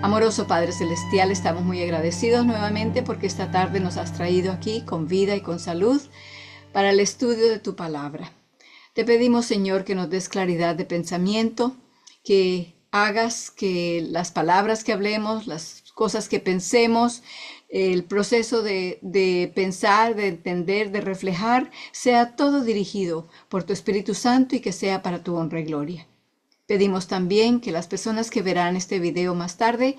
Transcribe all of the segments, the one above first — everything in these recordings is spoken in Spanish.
Amoroso Padre Celestial, estamos muy agradecidos nuevamente porque esta tarde nos has traído aquí con vida y con salud para el estudio de tu palabra. Te pedimos, Señor, que nos des claridad de pensamiento, que hagas que las palabras que hablemos, las cosas que pensemos, el proceso de pensar, de entender, de reflejar, sea todo dirigido por tu Espíritu Santo y que sea para tu honra y gloria. Pedimos también que las personas que verán este video más tarde,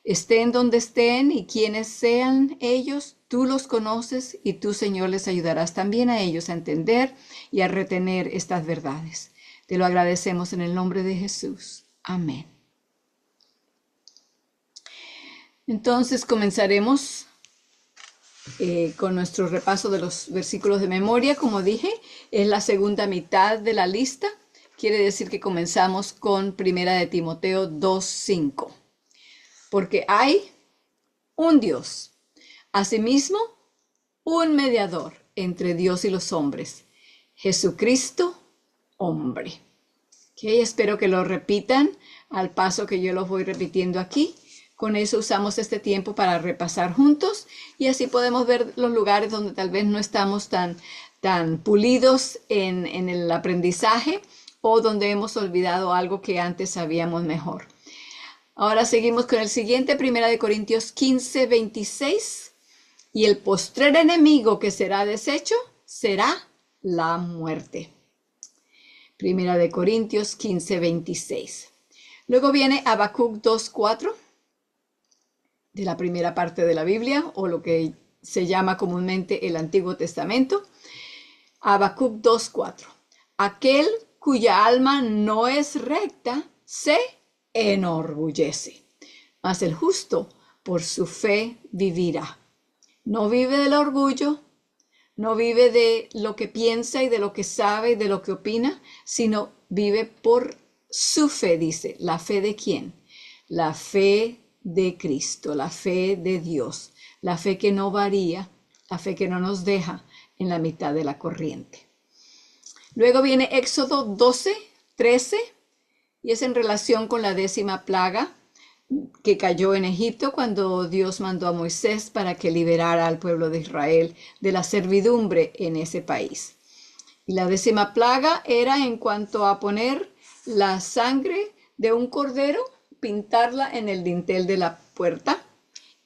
estén donde estén y quienes sean ellos, tú los conoces y tú, Señor, les ayudarás también a ellos a entender y a retener estas verdades. Te lo agradecemos en el nombre de Jesús. Amén. Entonces comenzaremos con nuestro repaso de los versículos de memoria. Como dije, es la segunda mitad de la lista. Quiere decir que comenzamos con Primera de Timoteo 2:5. Porque hay un Dios, asimismo un mediador entre Dios y los hombres, Jesucristo, hombre. Espero que lo repitan al paso que yo los voy repitiendo aquí. Con eso usamos este tiempo para repasar juntos y así podemos ver los lugares donde tal vez no estamos tan pulidos en el aprendizaje o donde hemos olvidado algo que antes sabíamos mejor. Ahora seguimos con el siguiente, 1 Corintios 15:26. Y el postrer enemigo que será deshecho será la muerte. 1 Corintios 15:26. Luego viene Habacuc 2:4, de la primera parte de la Biblia, o lo que se llama comúnmente el Antiguo Testamento. Habacuc 2:4. Aquel cuya alma no es recta se enorgullece, mas el justo por su fe vivirá. No vive del orgullo, no vive de lo que piensa y de lo que sabe y de lo que opina, sino vive por su fe, dice. ¿La fe de quién? La fe de Cristo, la fe de Dios, la fe que no varía, la fe que no nos deja en la mitad de la corriente. Luego viene Éxodo 12:13 y es en relación con la 10ª plaga que cayó en Egipto cuando Dios mandó a Moisés para que liberara al pueblo de Israel de la servidumbre en ese país. Y la 10ª plaga era en cuanto a poner la sangre de un cordero, pintarla en el dintel de la puerta.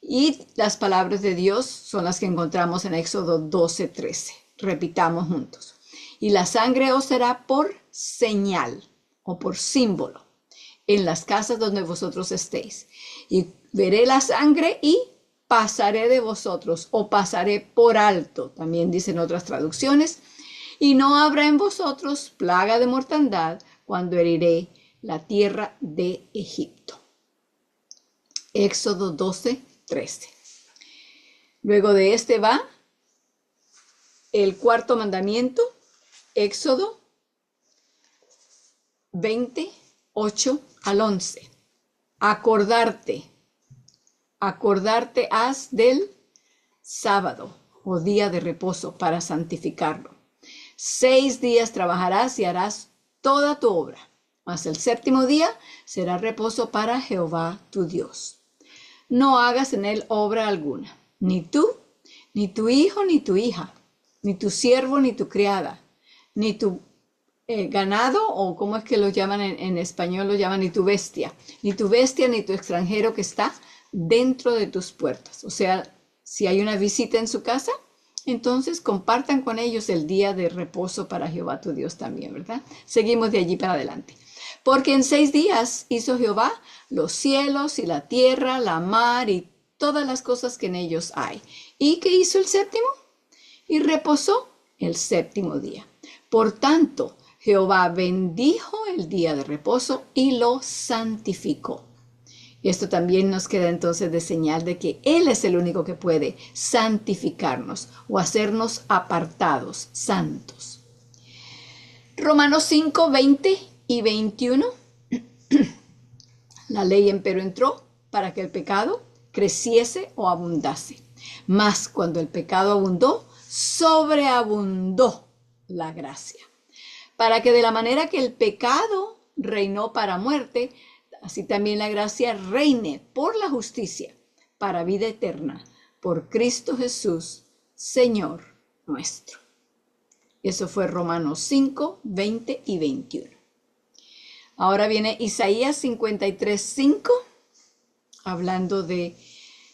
Y las palabras de Dios son las que encontramos en Éxodo 12:13. Repitamos juntos. Y la sangre os será por señal o por símbolo en las casas donde vosotros estéis. Y veré la sangre y pasaré de vosotros o pasaré por alto, también dicen otras traducciones. Y no habrá en vosotros plaga de mortandad cuando heriré la tierra de Egipto. Éxodo 12:13. Luego de este va el cuarto mandamiento, Éxodo 20:8-11. Acordarte has del sábado o día de reposo para santificarlo. 6 días trabajarás y harás toda tu obra, mas el 7º día será reposo para Jehová tu Dios. No hagas en él obra alguna, ni tú, ni tu hijo, ni tu hija, ni tu siervo, ni tu criada, ni tu ganado, o como es que lo llaman en español, lo llaman ni tu bestia, ni tu extranjero que está dentro de tus puertas. O sea, si hay una visita en su casa, entonces compartan con ellos el día de reposo para Jehová tu Dios también, ¿verdad? Seguimos de allí para adelante. Porque en 6 días hizo Jehová los cielos y la tierra, la mar y todas las cosas que en ellos hay. ¿Y qué hizo el 7º? Y reposó el 7º día. Por tanto, Jehová bendijo el día de reposo y lo santificó. Y esto también nos queda entonces de señal de que Él es el único que puede santificarnos o hacernos apartados, santos. Romanos 5:20-21. La ley empero entró para que el pecado creciese o abundase. Mas cuando el pecado abundó, sobreabundó la gracia. Para que de la manera que el pecado reinó para muerte, así también la gracia reine por la justicia para vida eterna por Cristo Jesús, Señor nuestro. Eso fue Romanos 5, 20 y 21. Ahora viene Isaías 53, 5, hablando de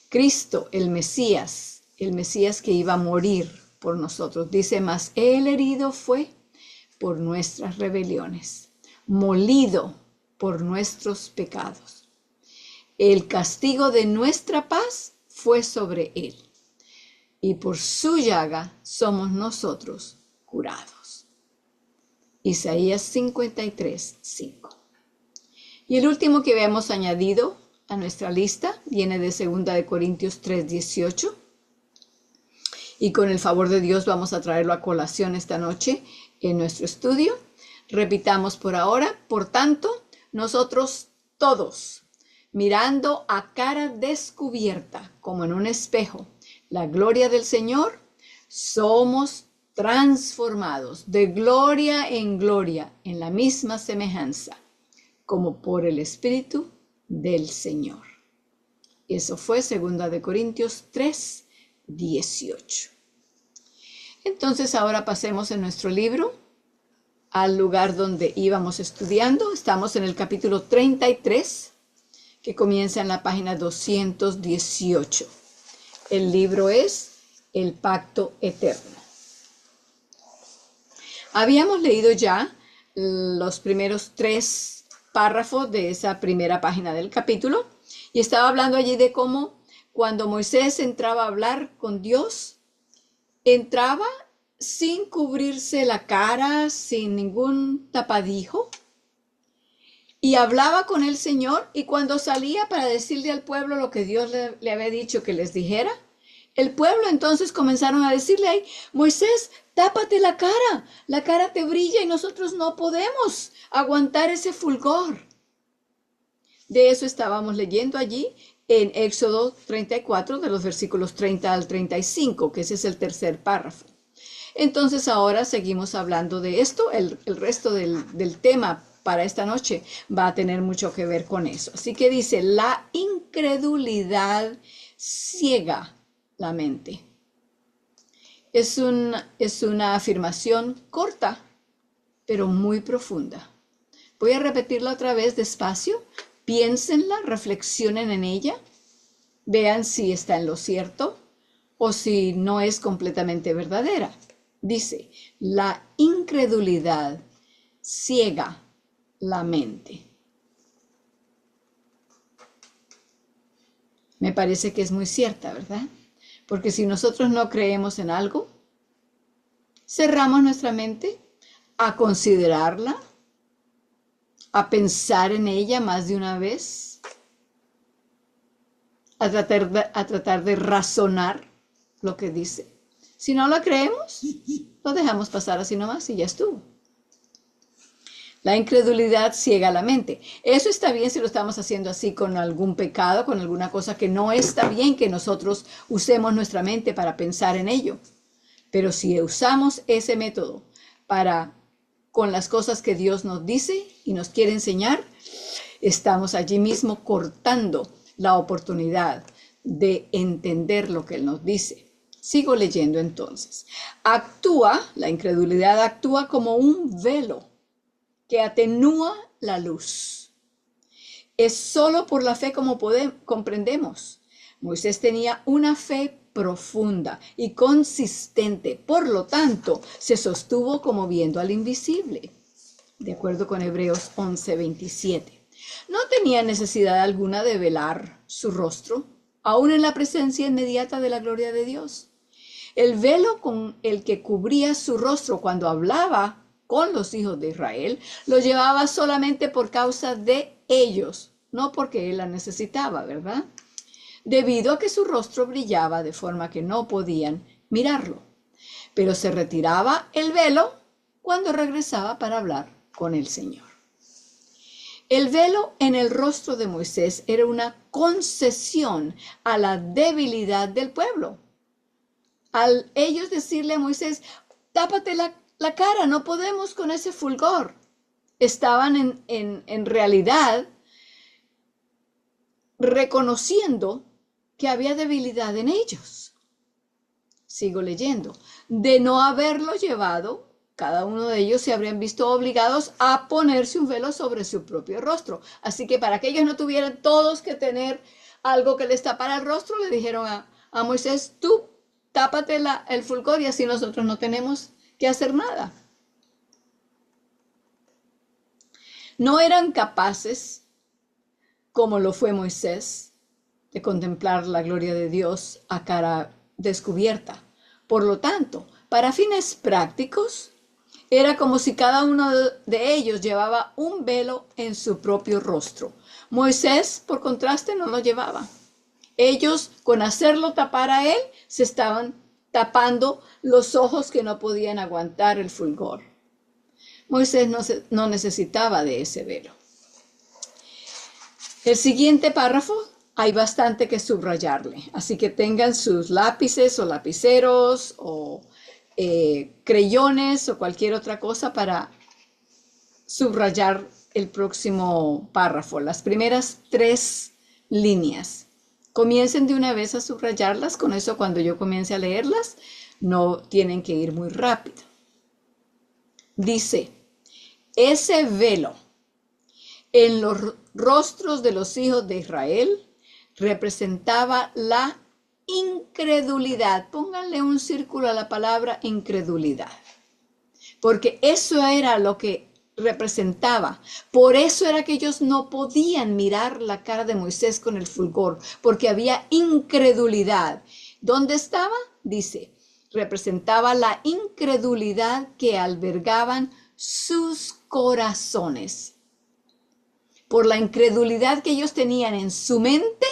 Cristo, el Mesías que iba a morir por nosotros. Dice, mas Él herido fue por nuestras rebeliones, molido por nuestros pecados. El castigo de nuestra paz fue sobre Él, y por su llaga somos nosotros curados. Isaías 53, 5. Y el último que habíamos añadido a nuestra lista viene de 2 Corintios 3, 18. Y con el favor de Dios vamos a traerlo a colación esta noche en nuestro estudio. Repitamos por ahora. Por tanto, nosotros todos, mirando a cara descubierta, como en un espejo, la gloria del Señor, somos transformados de gloria en gloria en la misma semejanza, como por el Espíritu del Señor. Eso fue 2 Corintios 3, 18. Entonces ahora pasemos en nuestro libro al lugar donde íbamos estudiando. Estamos en el capítulo 33, que comienza en la página 218. El libro es El Pacto Eterno. Habíamos leído ya los primeros 3 párrafos de esa primera página del capítulo y estaba hablando allí de cómo cuando Moisés entraba a hablar con Dios, entraba sin cubrirse la cara, sin ningún tapadijo, y hablaba con el Señor, y cuando salía para decirle al pueblo lo que Dios le había dicho que les dijera, el pueblo entonces comenzaron a decirle ahí, Moisés, tápate la cara te brilla y nosotros no podemos aguantar ese fulgor. De eso estábamos leyendo allí en Éxodo 34, de los versículos 30 al 35, que ese es el tercer párrafo. Entonces ahora seguimos hablando de esto. El resto del tema para esta noche va a tener mucho que ver con eso. Así que dice, la incredulidad ciega la mente. Es una afirmación corta, pero muy profunda. Voy a repetirla otra vez despacio. Piénsenla, reflexionen en ella, vean si está en lo cierto o si no es completamente verdadera. Dice, la incredulidad ciega la mente. Me parece que es muy cierta, ¿verdad? Porque si nosotros no creemos en algo, cerramos nuestra mente a considerarla, a pensar en ella más de una vez, a tratar de razonar lo que dice. Si no la creemos, lo dejamos pasar así nomás y ya estuvo. La incredulidad ciega la mente. Eso está bien si lo estamos haciendo así con algún pecado, con alguna cosa que no está bien que nosotros usemos nuestra mente para pensar en ello. Pero si usamos ese método con las cosas que Dios nos dice y nos quiere enseñar, estamos allí mismo cortando la oportunidad de entender lo que Él nos dice. Sigo leyendo entonces. La incredulidad actúa como un velo que atenúa la luz. Es solo por la fe como comprendemos. Moisés tenía una fe profunda y consistente, por lo tanto, se sostuvo como viendo al invisible, de acuerdo con Hebreos 11:27. No tenía necesidad alguna de velar su rostro, aún en la presencia inmediata de la gloria de Dios. El velo con el que cubría su rostro cuando hablaba con los hijos de Israel, lo llevaba solamente por causa de ellos, no porque él la necesitaba, ¿verdad? Debido a que su rostro brillaba de forma que no podían mirarlo. Pero se retiraba el velo cuando regresaba para hablar con el Señor. El velo en el rostro de Moisés era una concesión a la debilidad del pueblo. Al ellos decirle a Moisés, tápate la cara, no podemos con ese fulgor. Estaban en realidad reconociendo que había debilidad en ellos. Sigo leyendo. De no haberlo llevado, cada uno de ellos se habrían visto obligados a ponerse un velo sobre su propio rostro. Así que para que ellos no tuvieran todos que tener algo que les tapara el rostro, le dijeron a Moisés, tú tápate el fulgor y así nosotros no tenemos que hacer nada. No eran capaces, como lo fue Moisés, de contemplar la gloria de Dios a cara descubierta. Por lo tanto, para fines prácticos, era como si cada uno de ellos llevaba un velo en su propio rostro. Moisés, por contraste, no lo llevaba. Ellos, con hacerlo tapar a él, se estaban tapando los ojos que no podían aguantar el fulgor. Moisés no necesitaba de ese velo. El siguiente párrafo hay bastante que subrayarle, así que tengan sus lápices o lapiceros o creyones o cualquier otra cosa para subrayar el próximo párrafo, las primeras 3 líneas. Comiencen de una vez a subrayarlas, con eso cuando yo comience a leerlas no tienen que ir muy rápido. Dice, ese velo en los rostros de los hijos de Israel representaba la incredulidad. Pónganle un círculo a la palabra incredulidad, porque eso era lo que representaba. Por eso era que ellos no podían mirar la cara de Moisés con el fulgor, porque había incredulidad. ¿Dónde estaba? Dice, representaba la incredulidad que albergaban sus corazones. Por la incredulidad que ellos tenían en su mente,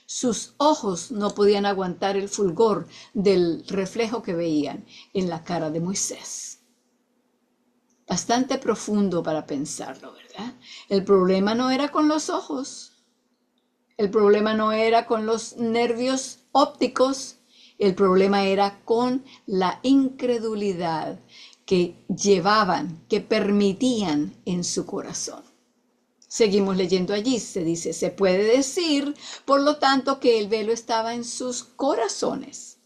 sus ojos no podían aguantar el fulgor del reflejo que veían en la cara de Moisés. Bastante profundo para pensarlo, ¿verdad? El problema no era con los ojos. El problema no era con los nervios ópticos. El problema era con la incredulidad que llevaban, que permitían en su corazón. Seguimos leyendo allí, se dice, se puede decir, por lo tanto, que el velo estaba en sus corazones.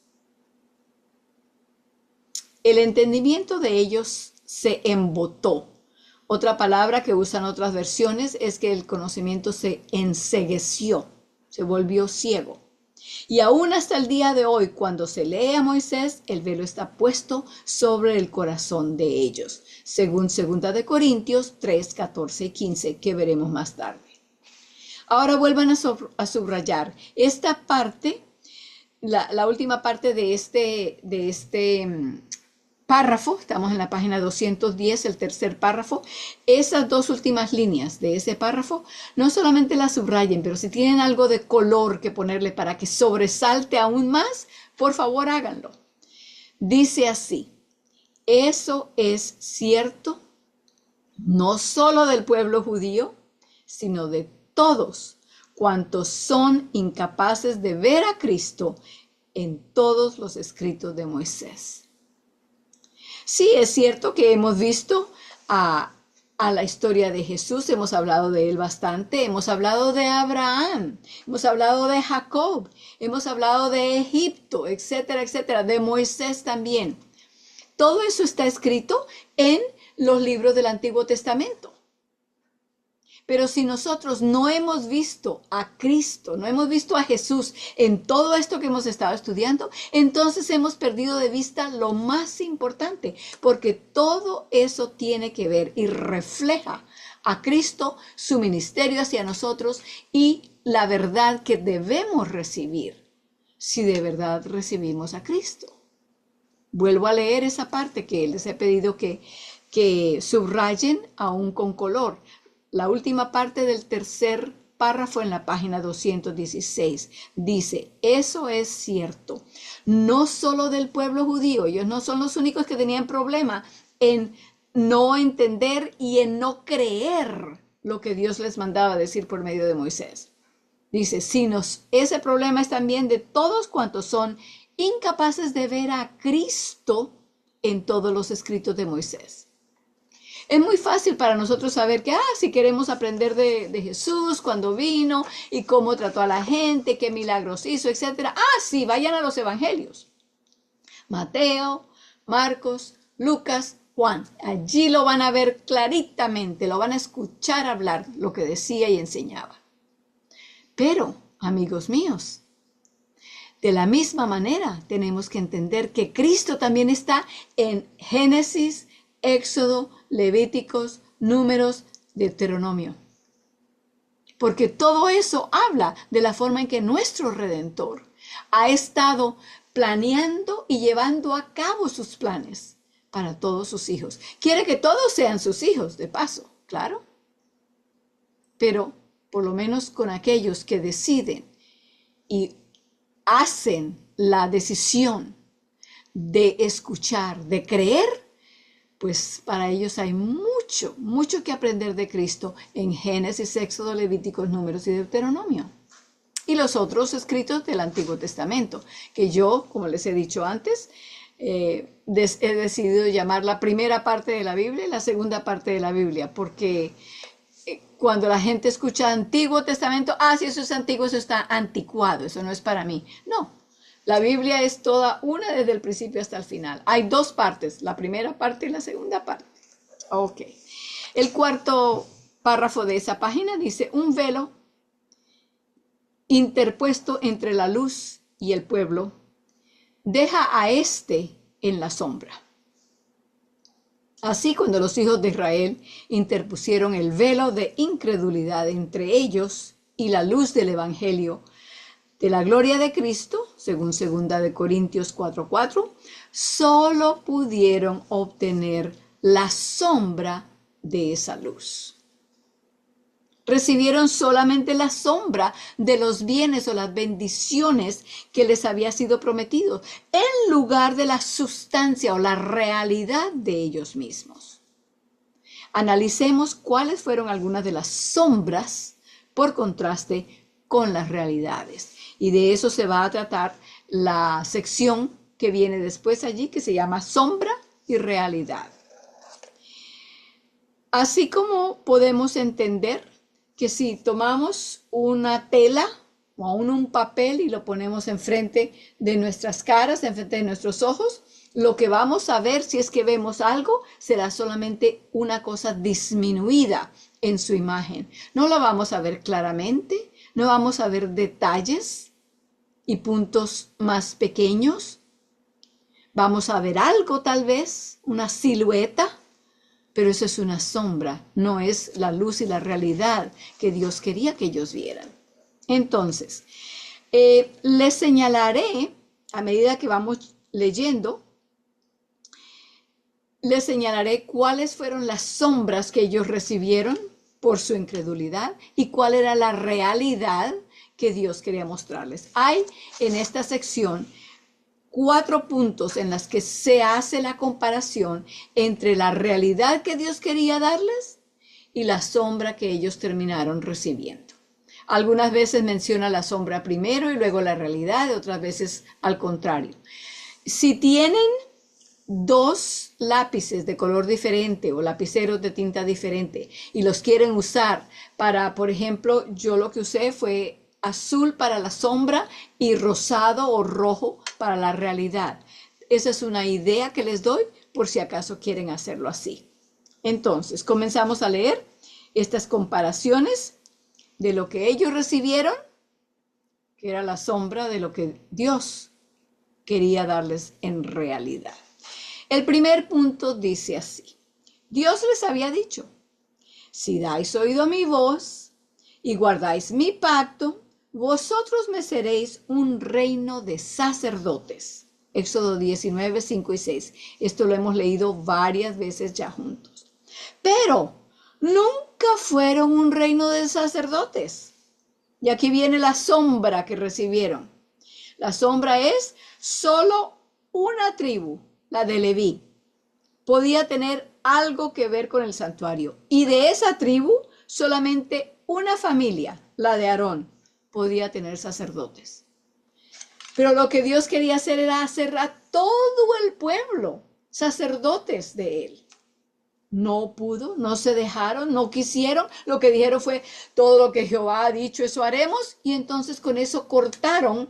El entendimiento de ellos se embotó. Otra palabra que usan otras versiones es que el conocimiento se encegueció, se volvió ciego. Y aún hasta el día de hoy, cuando se lee a Moisés, el velo está puesto sobre el corazón de ellos, según 2 de Corintios 3, 14 y 15, que veremos más tarde. Ahora vuelvan a subrayar esta parte, la última parte de este párrafo. Estamos en la página 210, el tercer párrafo. Esas 2 últimas líneas de ese párrafo, no solamente las subrayen, pero si tienen algo de color que ponerle para que sobresalte aún más, por favor háganlo. Dice así, eso es cierto, no solo del pueblo judío, sino de todos cuantos son incapaces de ver a Cristo en todos los escritos de Moisés. Sí, es cierto que hemos visto a la historia de Jesús, hemos hablado de él bastante, hemos hablado de Abraham, hemos hablado de Jacob, hemos hablado de Egipto, etcétera, etcétera, de Moisés también. Todo eso está escrito en los libros del Antiguo Testamento. Pero si nosotros no hemos visto a Cristo, no hemos visto a Jesús en todo esto que hemos estado estudiando, entonces hemos perdido de vista lo más importante, porque todo eso tiene que ver y refleja a Cristo, su ministerio hacia nosotros y la verdad que debemos recibir si de verdad recibimos a Cristo. Vuelvo a leer esa parte que les he pedido que subrayen aún con color. La última parte del tercer párrafo en la página 216 dice, eso es cierto, no solo del pueblo judío, ellos no son los únicos que tenían problema en no entender y en no creer lo que Dios les mandaba decir por medio de Moisés. Dice, ese problema es también de todos cuantos son incapaces de ver a Cristo en todos los escritos de Moisés. Es muy fácil para nosotros saber que, si queremos aprender de Jesús, cuando vino y cómo trató a la gente, qué milagros hizo, etcétera. Sí, vayan a los evangelios. Mateo, Marcos, Lucas, Juan. Allí lo van a ver claritamente, lo van a escuchar hablar lo que decía y enseñaba. Pero, amigos míos, de la misma manera tenemos que entender que Cristo también está en Génesis, Éxodo, Levíticos, Números, Deuteronomio. Porque todo eso habla de la forma en que nuestro Redentor ha estado planeando y llevando a cabo sus planes para todos sus hijos. Quiere que todos sean sus hijos, de paso, claro. Pero por lo menos con aquellos que deciden y hacen la decisión de escuchar, de creer, pues para ellos hay mucho, mucho que aprender de Cristo en Génesis, Éxodo, Levíticos, Números y Deuteronomio. Y los otros escritos del Antiguo Testamento, que yo, como les he dicho antes, he decidido llamar la primera parte de la Biblia y la segunda parte de la Biblia, porque cuando la gente escucha Antiguo Testamento, si eso es antiguo, eso está anticuado, eso no es para mí. No, la Biblia es toda una desde el principio hasta el final. Hay dos partes, la primera parte y la segunda parte. Ok. El cuarto párrafo de esa página dice, un velo interpuesto entre la luz y el pueblo deja a éste en la sombra. Así, cuando los hijos de Israel interpusieron el velo de incredulidad entre ellos y la luz del evangelio de la gloria de Cristo, según 2 Corintios 4:4, solo pudieron obtener la sombra de esa luz. Recibieron solamente la sombra de los bienes o las bendiciones que les había sido prometido, en lugar de la sustancia o la realidad de ellos mismos. Analicemos cuáles fueron algunas de las sombras por contraste con las realidades. Y de eso se va a tratar la sección que viene después allí, que se llama sombra y realidad. Así como podemos entender que si tomamos una tela o aún un papel y lo ponemos enfrente de nuestras caras, enfrente de nuestros ojos, lo que vamos a ver, si es que vemos algo, será solamente una cosa disminuida en su imagen. No la vamos a ver claramente, no vamos a ver detalles y puntos más pequeños. Vamos a ver algo tal vez, una silueta, pero eso es una sombra, no es la luz y la realidad que Dios quería que ellos vieran. Entonces, les señalaré, a medida que vamos leyendo, les señalaré cuáles fueron las sombras que ellos recibieron por su incredulidad y cuál era la realidad que Dios quería mostrarles. Hay en esta sección 4 puntos en las que se hace la comparación entre la realidad que Dios quería darles y la sombra que ellos terminaron recibiendo. Algunas veces menciona la sombra primero y luego la realidad, otras veces al contrario. Si tienen 2 lápices de color diferente o lapiceros de tinta diferente y los quieren usar para, por ejemplo, yo lo que usé fue azul para la sombra y rosado o rojo para la realidad. Esa es una idea que les doy por si acaso quieren hacerlo así. Entonces, comenzamos a leer estas comparaciones de lo que ellos recibieron, que era la sombra de lo que Dios quería darles en realidad. El primer punto dice así: Dios les había dicho, si dais oído a mi voz y guardáis mi pacto, vosotros me seréis un reino de sacerdotes. Éxodo 19, 5 y 6. Esto lo hemos leído varias veces ya juntos. Pero nunca fueron un reino de sacerdotes. Y aquí viene la sombra que recibieron. La sombra es solo una tribu, la de Leví, podía tener algo que ver con el santuario. Y de esa tribu, solamente una familia, la de Aarón, podía tener sacerdotes. Pero lo que Dios quería hacer era hacer a todo el pueblo sacerdotes de él. No pudo, no se dejaron, no quisieron. Lo que dijeron fue, todo lo que Jehová ha dicho, eso haremos. Y entonces con eso cortaron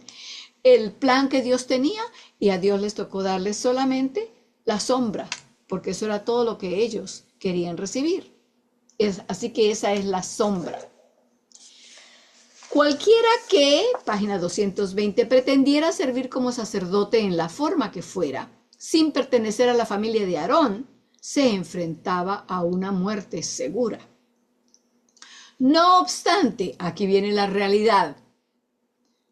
el plan que Dios tenía y a Dios les tocó darles solamente la sombra, porque eso era todo lo que ellos querían recibir. Así que esa es la sombra. Cualquiera que, página 220, pretendiera servir como sacerdote en la forma que fuera, sin pertenecer a la familia de Aarón, se enfrentaba a una muerte segura. No obstante, aquí viene la realidad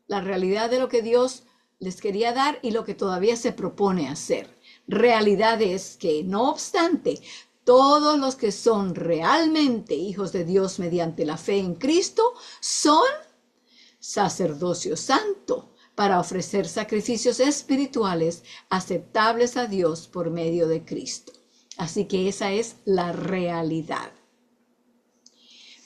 de lo que Dios les quería dar y lo que todavía se propone hacer. Realidad es que, no obstante, todos los que son realmente hijos de Dios mediante la fe en Cristo son sacerdocio santo para ofrecer sacrificios espirituales aceptables a Dios por medio de Cristo. Así que esa es la realidad.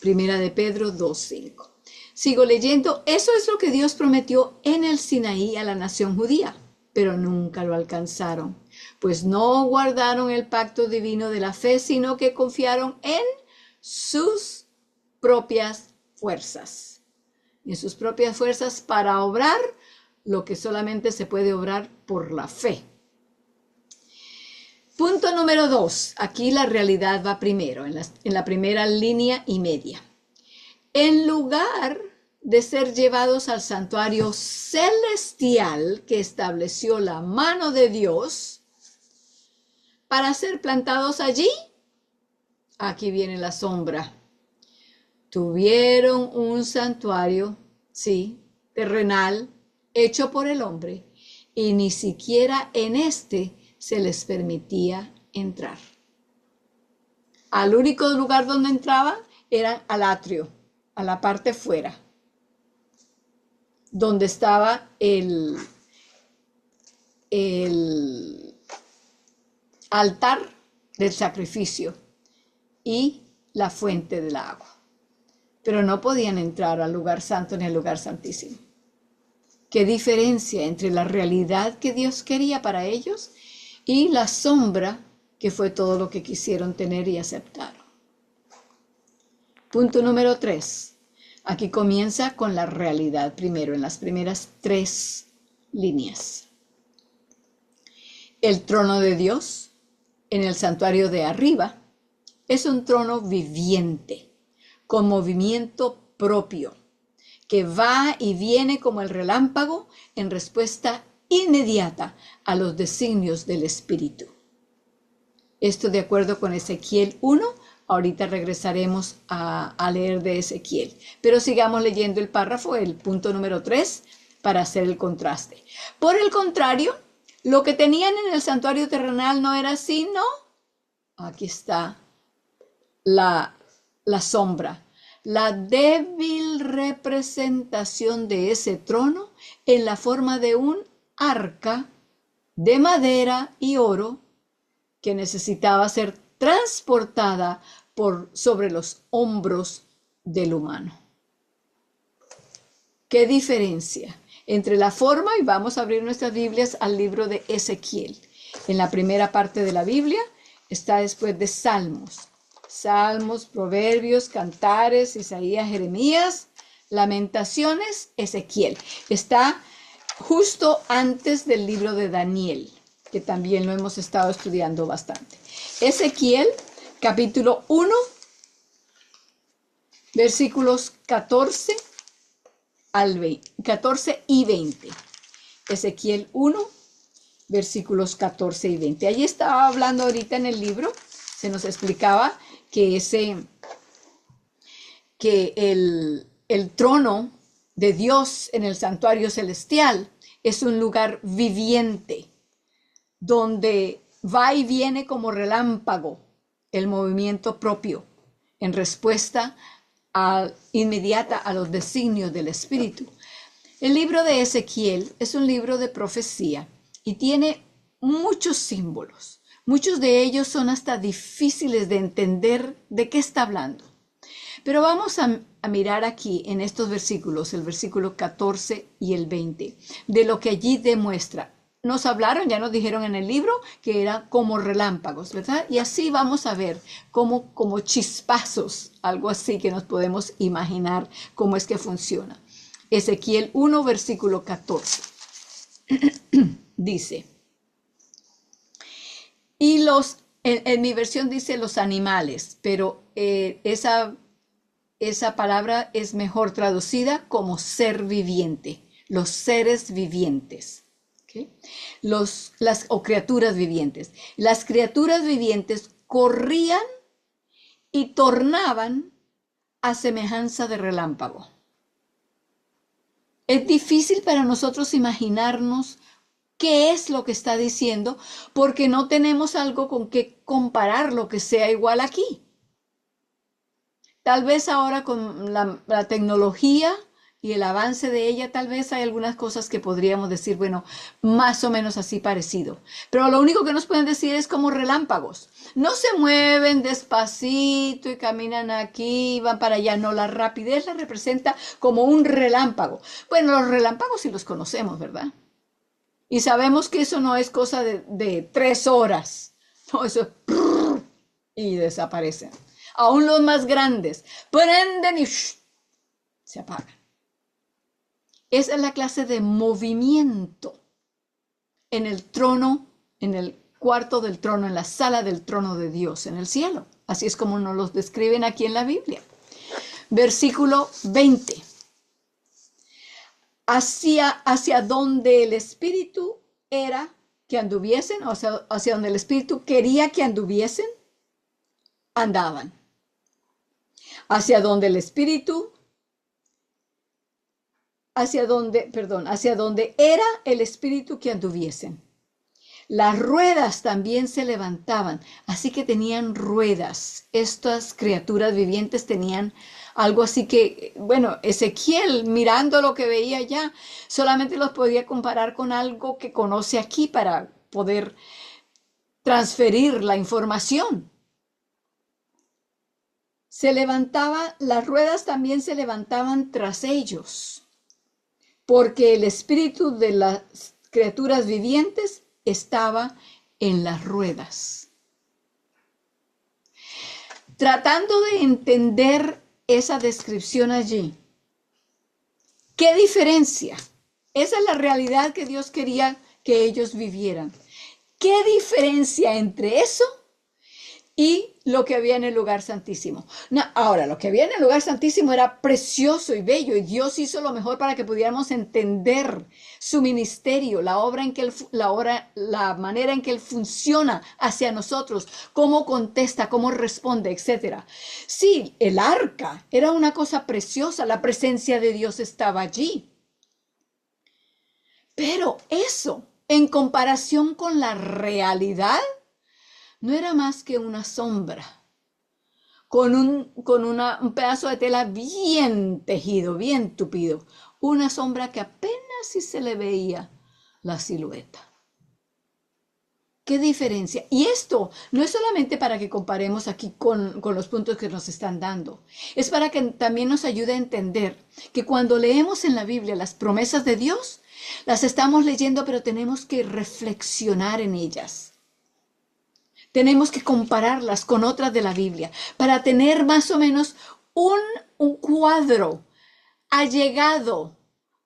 Primera de Pedro 2:5. Sigo leyendo. Eso es lo que Dios prometió en el Sinaí a la nación judía, pero nunca lo alcanzaron, pues no guardaron el pacto divino de la fe, sino que confiaron en sus propias fuerzas. En sus propias fuerzas para obrar lo que solamente se puede obrar por la fe. Punto número 2. Aquí la realidad va primero, en la primera línea y media. En lugar de ser llevados al santuario celestial que estableció la mano de Dios para ser plantados allí, aquí viene la sombra. Tuvieron un santuario, sí, terrenal, hecho por el hombre, y ni siquiera en este se les permitía entrar. Al único lugar donde entraban era al atrio, a la parte fuera, donde estaba el altar del sacrificio y la fuente del agua. Pero no podían entrar al lugar santo ni al lugar santísimo. ¿Qué diferencia entre la realidad que Dios quería para ellos y la sombra que fue todo lo que quisieron tener y aceptaron? Punto número 3. Aquí comienza con la realidad primero, en las primeras 3 líneas. El trono de Dios en el santuario de arriba es un trono viviente, con movimiento propio, que va y viene como el relámpago en respuesta inmediata a los designios del Espíritu. Esto de acuerdo con Ezequiel 1, ahorita regresaremos a leer de Ezequiel, pero sigamos leyendo el párrafo, el punto número 3, para hacer el contraste. Por el contrario, lo que tenían en el santuario terrenal no era sino, aquí está la sombra, la débil representación de ese trono en la forma de un arca de madera y oro que necesitaba ser transportada sobre los hombros del humano. ¿Qué diferencia entre la forma? Y vamos a abrir nuestras Biblias al libro de Ezequiel. En la primera parte de la Biblia está después de Salmos. Salmos, Proverbios, Cantares, Isaías, Jeremías, Lamentaciones, Ezequiel. Está justo antes del libro de Daniel, que también lo hemos estado estudiando bastante. Ezequiel, capítulo 1, versículos 14 y 20. Ezequiel 1, versículos 14 y 20. Allí estaba hablando ahorita en el libro, se nos explicaba que el trono de Dios en el santuario celestial es un lugar viviente, donde va y viene como relámpago el movimiento propio en respuesta inmediata a los designios del Espíritu. El libro de Ezequiel es un libro de profecía y tiene muchos símbolos. Muchos de ellos son hasta difíciles de entender de qué está hablando. Pero vamos a mirar aquí en estos versículos, el versículo 14 y el 20, de lo que allí demuestra. nos hablaron, ya nos dijeron en el libro que era como relámpagos, ¿verdad? Y así vamos a ver como chispazos, algo así que nos podemos imaginar cómo es que funciona. Ezequiel 1, versículo 14. Dice, y en mi versión dice los animales, pero esa palabra es mejor traducida como ser viviente, los seres vivientes. ¿Okay? O criaturas vivientes. Las criaturas vivientes corrían y tornaban a semejanza de relámpago. Es difícil para nosotros imaginarnos qué es lo que está diciendo porque no tenemos algo con que comparar lo que sea igual aquí. Tal vez ahora con la tecnología y el avance de ella, tal vez hay algunas cosas que podríamos decir, bueno, más o menos así parecido. Pero lo único que nos pueden decir es como relámpagos. No se mueven despacito y caminan aquí, van para allá. No, la rapidez la representa como un relámpago. Bueno, los relámpagos sí los conocemos, ¿verdad? Y sabemos que eso no es cosa de 3 horas. No, eso es y desaparecen. Aún los más grandes prenden y se apagan. Esa es la clase de movimiento en el trono, en el cuarto del trono, en la sala del trono de Dios, en el cielo. Así es como nos los describen aquí en la Biblia. Versículo 20. Hacia donde el Espíritu era que anduviesen, o sea, hacia donde el Espíritu quería que anduviesen, andaban. Hacia donde el Espíritu hacia donde era el espíritu que anduviesen. Las ruedas también se levantaban, así que tenían ruedas. Estas criaturas vivientes tenían algo así que, bueno, Ezequiel mirando lo que veía allá, solamente los podía comparar con algo que conoce aquí para poder transferir la información. Las ruedas también se levantaban tras ellos, porque el espíritu de las criaturas vivientes estaba en las ruedas. Tratando de entender esa descripción allí, ¿qué diferencia? Esa es la realidad que Dios quería que ellos vivieran. ¿Qué diferencia entre eso y lo que había en el lugar santísimo? No, ahora, lo que había en el lugar santísimo era precioso y bello, y Dios hizo lo mejor para que pudiéramos entender su ministerio, la manera en que Él funciona hacia nosotros, cómo contesta, cómo responde, etc. Sí, el arca era una cosa preciosa, la presencia de Dios estaba allí. Pero eso, en comparación con la realidad, no era más que una sombra, con un pedazo de tela bien tejido, bien tupido, una sombra que apenas si se le veía la silueta. ¿Qué diferencia? Y esto no es solamente para que comparemos aquí con los puntos que nos están dando, es para que también nos ayude a entender que cuando leemos en la Biblia las promesas de Dios, las estamos leyendo, pero tenemos que reflexionar en ellas. Tenemos que compararlas con otras de la Biblia para tener más o menos un cuadro allegado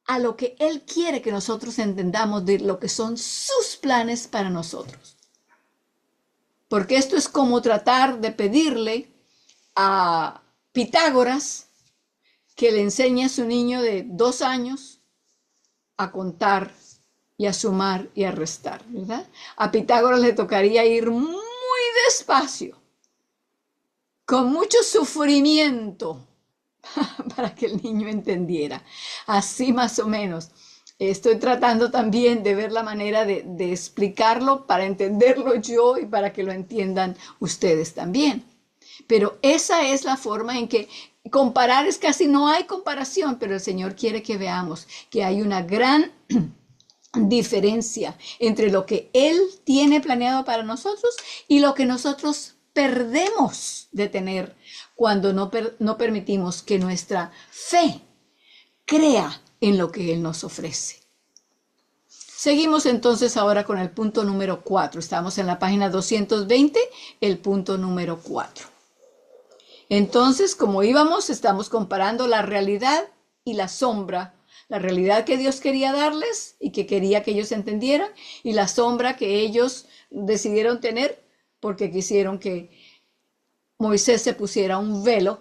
a lo que Él quiere que nosotros entendamos de lo que son sus planes para nosotros. Porque esto es como tratar de pedirle a Pitágoras que le enseñe a su niño de 2 años a contar y a sumar y a restar, ¿verdad? A Pitágoras le tocaría ir muy despacio, con mucho sufrimiento, para que el niño entendiera. Así más o menos. Estoy tratando también de ver la manera de explicarlo para entenderlo yo y para que lo entiendan ustedes también. Pero esa es la forma en que comparar es casi no hay comparación, pero el Señor quiere que veamos que hay una gran diferencia entre lo que Él tiene planeado para nosotros y lo que nosotros perdemos de tener cuando no permitimos que nuestra fe crea en lo que Él nos ofrece. Seguimos entonces ahora con el punto número 4. Estamos en la página 220, el punto número 4. Entonces, como íbamos, estamos comparando la realidad y la sombra. La realidad que Dios quería darles y que quería que ellos entendieran, y la sombra que ellos decidieron tener porque quisieron que Moisés se pusiera un velo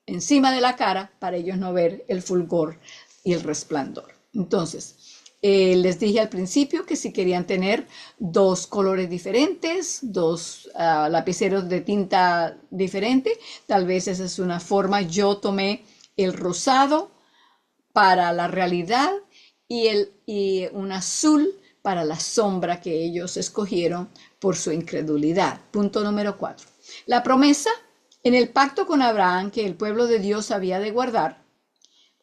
encima de la cara para ellos no ver el fulgor y el resplandor. Entonces, les dije al principio que si querían tener dos colores diferentes, dos lapiceros de tinta diferente, tal vez esa es una forma. Yo tomé el rosado para la realidad y un azul para la sombra que ellos escogieron por su incredulidad. Punto número 4. La promesa en el pacto con Abraham que el pueblo de Dios había de guardar,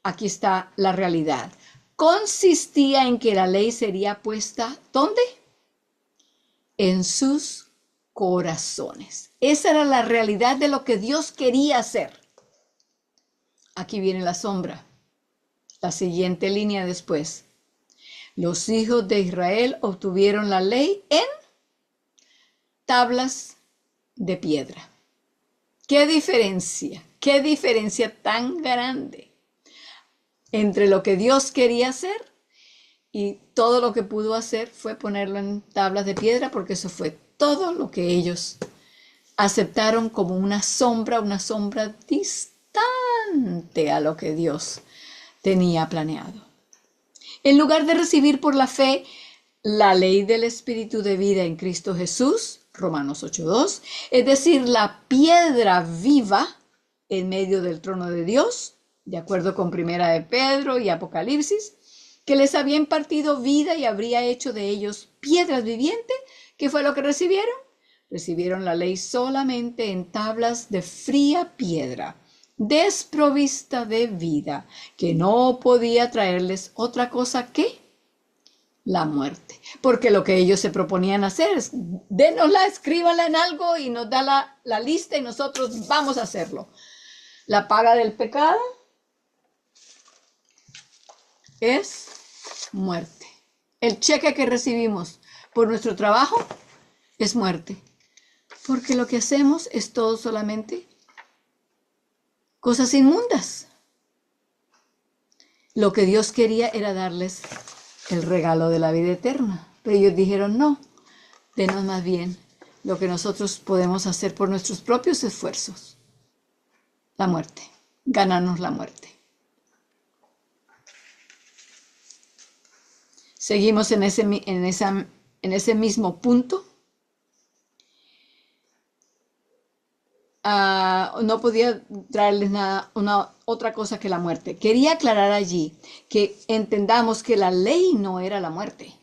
aquí está la realidad. Consistía en que la ley sería puesta, ¿dónde? En sus corazones. Esa era la realidad de lo que Dios quería hacer. Aquí viene la sombra. La siguiente línea después. Los hijos de Israel obtuvieron la ley en tablas de piedra. ¡Qué diferencia! ¡Qué diferencia tan grande entre lo que Dios quería hacer y todo lo que pudo hacer fue ponerlo en tablas de piedra, porque eso fue todo lo que ellos aceptaron como una sombra distante a lo que Dios tenía planeado. En lugar de recibir por la fe la ley del Espíritu de vida en Cristo Jesús, Romanos 8:2, es decir, la piedra viva en medio del trono de Dios, de acuerdo con Primera de Pedro y Apocalipsis, que les había impartido vida y habría hecho de ellos piedras vivientes. ¿Qué fue lo que recibieron? Recibieron la ley solamente en tablas de fría piedra, desprovista de vida, que no podía traerles otra cosa que la muerte. Porque lo que ellos se proponían hacer es, dénosla, escríbanla en algo y nos da la lista y nosotros vamos a hacerlo. La paga del pecado es muerte. El cheque que recibimos por nuestro trabajo es muerte. Porque lo que hacemos es todo solamente cosas inmundas. Lo que Dios quería era darles el regalo de la vida eterna. Pero ellos dijeron, no, denos más bien lo que nosotros podemos hacer por nuestros propios esfuerzos. La muerte, ganarnos la muerte. Seguimos en ese mismo punto. No podía traerles nada, otra cosa que la muerte. Quería aclarar allí que entendamos que la ley no era la muerte.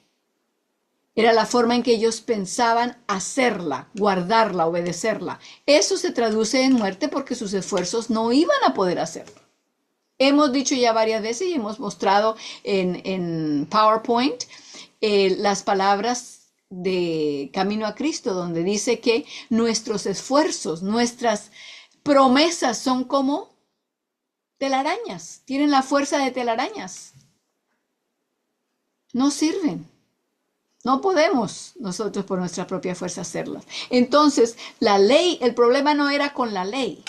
Era la forma en que ellos pensaban hacerla, guardarla, obedecerla. Eso se traduce en muerte porque sus esfuerzos no iban a poder hacerlo. Hemos dicho ya varias veces y hemos mostrado en PowerPoint las palabras de Camino a Cristo, donde dice que nuestros esfuerzos, nuestras promesas son como telarañas, tienen la fuerza de telarañas. No sirven. No podemos nosotros por nuestra propia fuerza hacerlas. Entonces, la ley, el problema no era con la ley.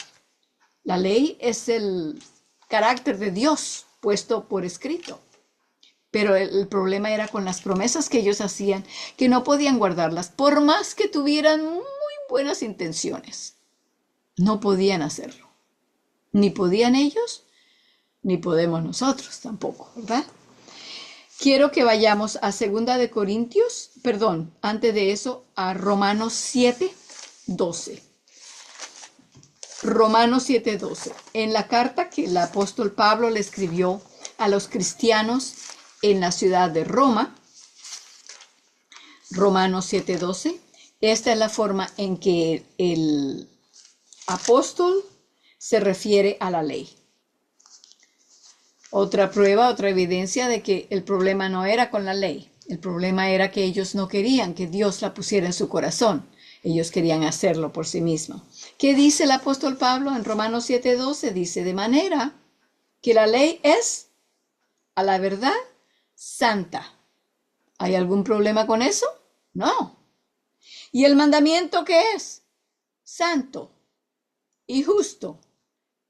La ley es el carácter de Dios puesto por escrito. Pero el problema era con las promesas que ellos hacían, que no podían guardarlas, por más que tuvieran muy buenas intenciones. No podían hacerlo. Ni podían ellos, ni podemos nosotros tampoco, ¿verdad? Quiero que vayamos a 2 de Corintios, antes de eso, a Romanos 7:12. Romanos 7:12. En la carta que el apóstol Pablo le escribió a los cristianos en la ciudad de Roma, Romanos 7:12, esta es la forma en que el apóstol se refiere a la ley. Otra prueba, otra evidencia de que el problema no era con la ley. El problema era que ellos no querían que Dios la pusiera en su corazón. Ellos querían hacerlo por sí mismos. ¿Qué dice el apóstol Pablo en Romanos 7:12? Dice, de manera que la ley es, a la verdad, santa. ¿Hay algún problema con eso? No. ¿Y el mandamiento qué es? Santo y justo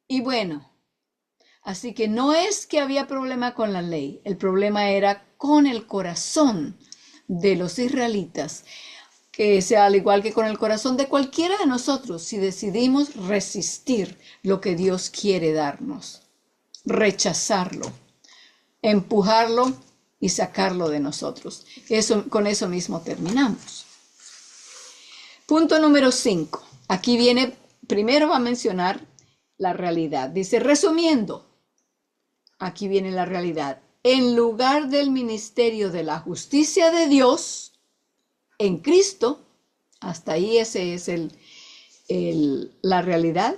y bueno. Así que no es que había problema con la ley, el problema era con el corazón de los israelitas, que sea al igual que con el corazón de cualquiera de nosotros, si decidimos resistir lo que Dios quiere darnos, rechazarlo, empujarlo y sacarlo de nosotros. Con eso mismo terminamos. Punto número 5. Aquí viene, primero va a mencionar la realidad. Dice, resumiendo, aquí viene la realidad. En lugar del ministerio de la justicia de Dios en Cristo, hasta ahí ese es la realidad.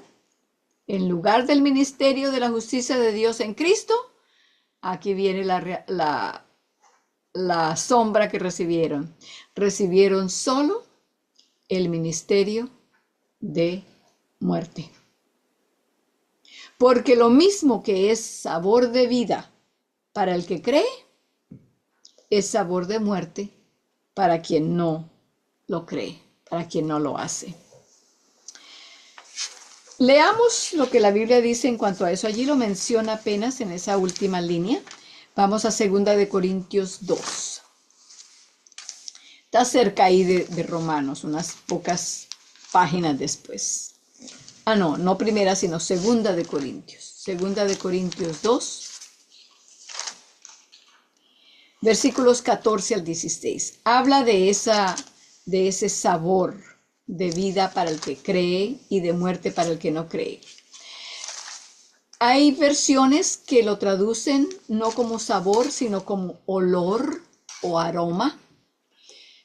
En lugar del ministerio de la justicia de Dios en Cristo, aquí viene la sombra que recibieron. Recibieron solo el ministerio de muerte. Porque lo mismo que es sabor de vida para el que cree, es sabor de muerte para quien no lo cree, para quien no lo hace. Leamos lo que la Biblia dice en cuanto a eso. Allí lo menciona apenas en esa última línea. Vamos a 2 Corintios 2. Está cerca ahí de Romanos, unas pocas páginas después. No primera, sino 2 Corintios. 2 Corintios 2. Versículos 14 al 16. Habla de ese sabor de vida para el que cree y de muerte para el que no cree. Hay versiones que lo traducen no como sabor, sino como olor o aroma,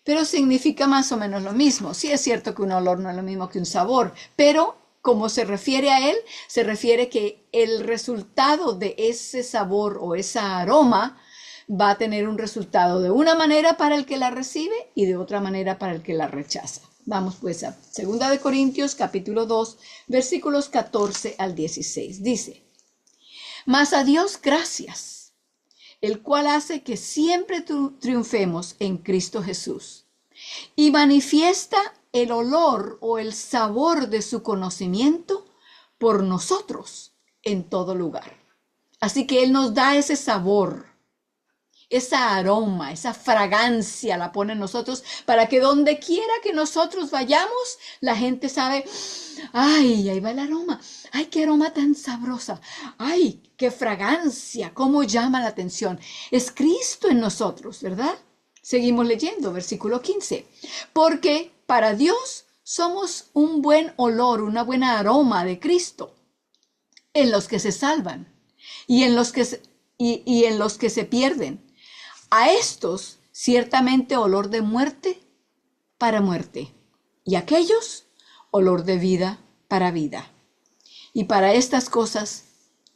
pero significa más o menos lo mismo. Sí es cierto que un olor no es lo mismo que un sabor, pero como se refiere a él, se refiere que el resultado de ese sabor o ese aroma va a tener un resultado de una manera para el que la recibe y de otra manera para el que la rechaza. Vamos pues a 2 Corintios capítulo 2, versículos 14 al 16. Dice, mas a Dios gracias, el cual hace que siempre triunfemos en Cristo Jesús y manifiesta el olor o el sabor de su conocimiento por nosotros en todo lugar. Así que Él nos da ese sabor, esa aroma, esa fragancia la pone en nosotros para que donde quiera que nosotros vayamos, la gente sabe, ay, ahí va el aroma, ay, qué aroma tan sabrosa, ay, qué fragancia, cómo llama la atención. Es Cristo en nosotros, ¿verdad? Seguimos leyendo, versículo 15. Porque para Dios somos un buen olor, una buena aroma de Cristo en los que se salvan y en los que se pierden. A estos ciertamente olor de muerte para muerte, y a aquellos olor de vida para vida. Y para estas cosas,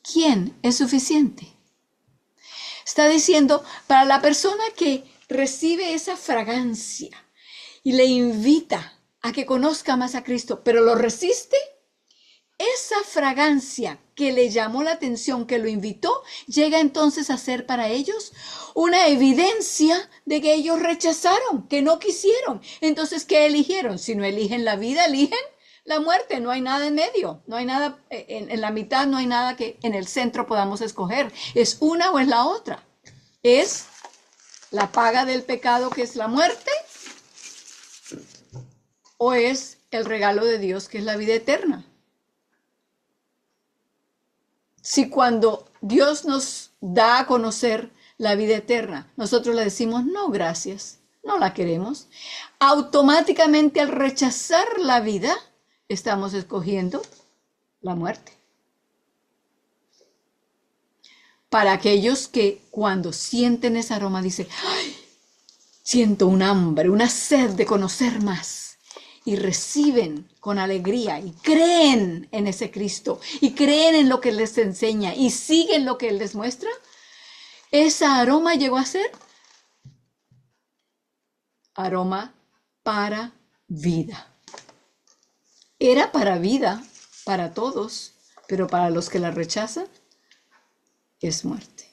¿quién es suficiente? Está diciendo, para la persona que recibe esa fragancia y le invita a que conozca más a Cristo, pero lo resiste, esa fragancia que le llamó la atención, que lo invitó, llega entonces a ser para ellos una evidencia de que ellos rechazaron, que no quisieron. Entonces, ¿qué eligieron? Si no eligen la vida, eligen la muerte. No hay nada en medio, no hay nada en la mitad, no hay nada que en el centro podamos escoger. Es una o es la otra. Es la paga del pecado, que es la muerte, o es el regalo de Dios, que es la vida eterna. Si cuando Dios nos da a conocer la vida eterna, nosotros le decimos, no, gracias, no la queremos, automáticamente al rechazar la vida, estamos escogiendo la muerte. Para aquellos que cuando sienten ese aroma dicen, ¡ay! Siento un hambre, una sed de conocer más. Y reciben con alegría y creen en ese Cristo y creen en lo que Él les enseña y siguen lo que Él les muestra. Esa aroma llegó a ser aroma para vida. Era para vida para todos, pero para los que la rechazan es muerte.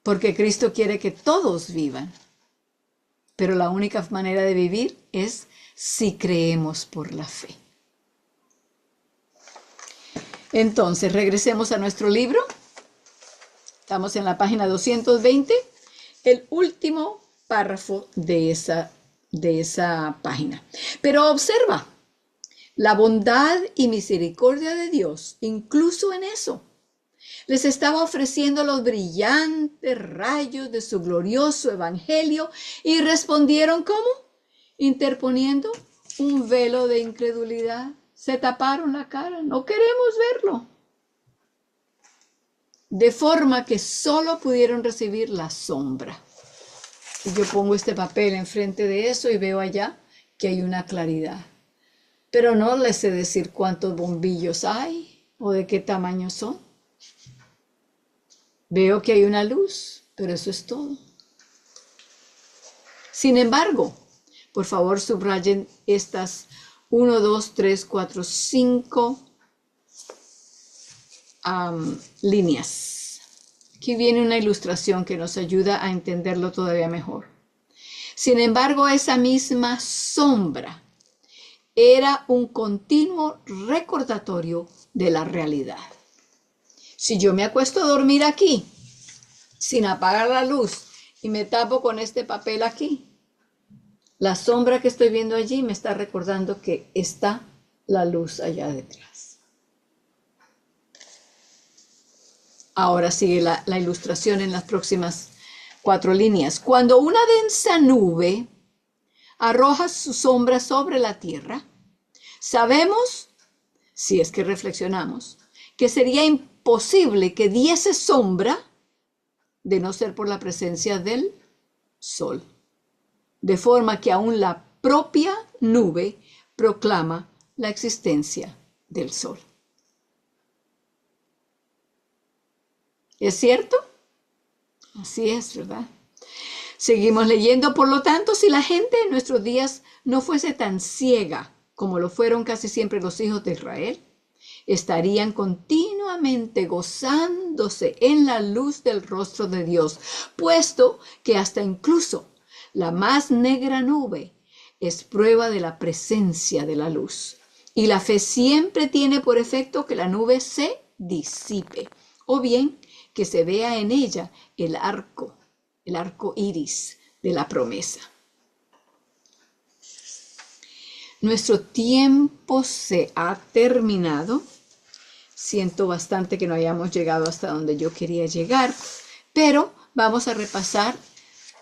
Porque Cristo quiere que todos vivan pero la única manera de vivir es si creemos por la fe. Entonces, regresemos a nuestro libro. Estamos en la página 220, el último párrafo de esa página. Pero observa, la bondad y misericordia de Dios, incluso en eso, les estaba ofreciendo los brillantes rayos de su glorioso evangelio y respondieron ¿cómo? Interponiendo un velo de incredulidad. Se taparon la cara, no queremos verlo. De forma que solo pudieron recibir la sombra. Y yo pongo este papel enfrente de eso y veo allá que hay una claridad. Pero no les sé decir cuántos bombillos hay o de qué tamaño son. Veo que hay una luz, pero eso es todo. Sin embargo, por favor subrayen estas 1, 2, 3, 4, 5 líneas. Aquí viene una ilustración que nos ayuda a entenderlo todavía mejor. Sin embargo, esa misma sombra era un continuo recordatorio de la realidad. Si yo me acuesto a dormir aquí, sin apagar la luz, y me tapo con este papel aquí, la sombra que estoy viendo allí me está recordando que está la luz allá detrás. Ahora sigue la ilustración en las próximas 4 líneas. Cuando una densa nube arroja su sombra sobre la tierra, sabemos, si es que reflexionamos, que sería imposible que diese sombra de no ser por la presencia del sol. De forma que aún la propia nube proclama la existencia del sol. ¿Es cierto? Así es, ¿verdad? Seguimos leyendo. Por lo tanto, si la gente en nuestros días no fuese tan ciega como lo fueron casi siempre los hijos de Israel, estarían continuamente gozándose en la luz del rostro de Dios, puesto que hasta incluso la más negra nube es prueba de la presencia de la luz. Y la fe siempre tiene por efecto que la nube se disipe, o bien que se vea en ella el arco iris de la promesa. Nuestro tiempo se ha terminado. Siento bastante que no hayamos llegado hasta donde yo quería llegar, pero vamos a repasar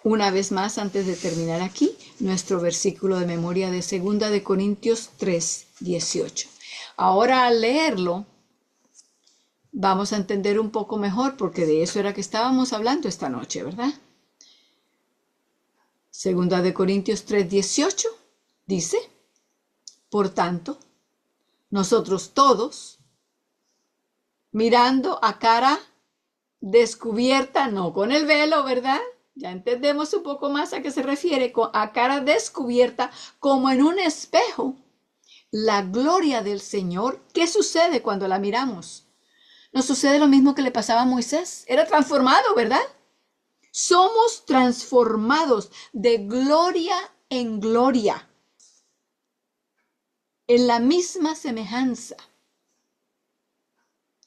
una vez más antes de terminar aquí nuestro versículo de memoria de 2 de Corintios 3:18. Ahora al leerlo vamos a entender un poco mejor porque de eso era que estábamos hablando esta noche, ¿verdad? 2 de Corintios 3:18 dice: por tanto, nosotros todos, mirando a cara descubierta, no con el velo, ¿verdad? Ya entendemos un poco más a qué se refiere, a cara descubierta, como en un espejo, la gloria del Señor. ¿Qué sucede cuando la miramos? Nos sucede lo mismo que le pasaba a Moisés. Era transformado, ¿verdad? Somos transformados de gloria en gloria, en la misma semejanza.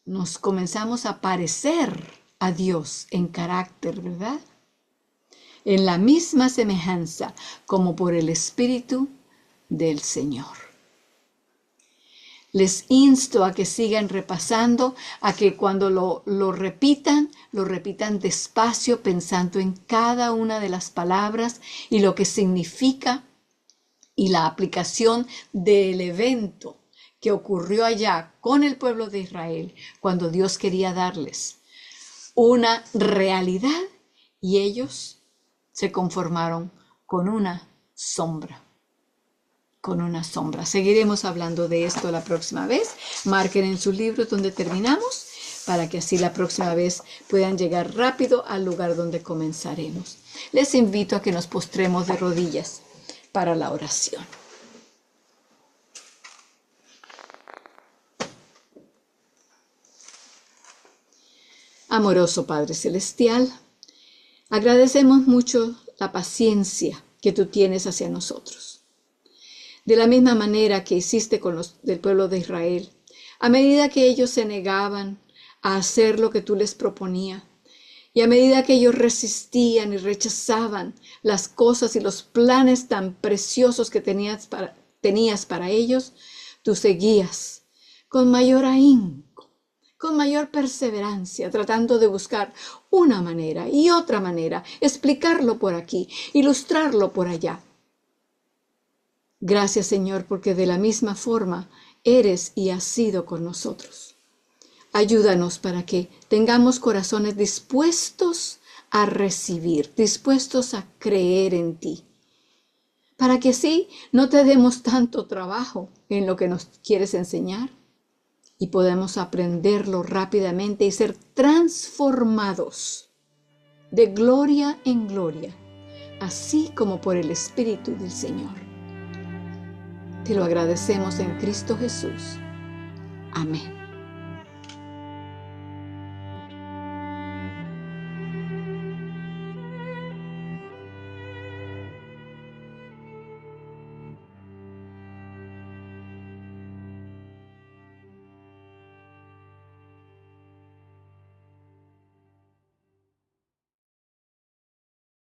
Nos comenzamos a parecer a Dios en carácter, ¿verdad? En la misma semejanza como por el Espíritu del Señor. Les insto a que sigan repasando, a que cuando lo repitan despacio, pensando en cada una de las palabras y lo que significa y la aplicación del evento que ocurrió allá con el pueblo de Israel cuando Dios quería darles una realidad y ellos se conformaron con una sombra. Con una sombra. Seguiremos hablando de esto la próxima vez. Marquen en sus libros donde terminamos para que así la próxima vez puedan llegar rápido al lugar donde comenzaremos. Les invito a que nos postremos de rodillas para la oración. Amoroso Padre Celestial, agradecemos mucho la paciencia que tú tienes hacia nosotros. De la misma manera que hiciste con los del pueblo de Israel, a medida que ellos se negaban a hacer lo que tú les proponías, y a medida que ellos resistían y rechazaban las cosas y los planes tan preciosos que tenías para ellos, tú seguías con mayor ahínco, con mayor perseverancia, tratando de buscar una manera y otra manera, explicarlo por aquí, ilustrarlo por allá. Gracias, Señor, porque de la misma forma eres y has sido con nosotros. Ayúdanos para que tengamos corazones dispuestos a recibir, dispuestos a creer en ti, para que así no te demos tanto trabajo en lo que nos quieres enseñar y podamos aprenderlo rápidamente y ser transformados de gloria en gloria, así como por el Espíritu del Señor. Te lo agradecemos en Cristo Jesús. Amén.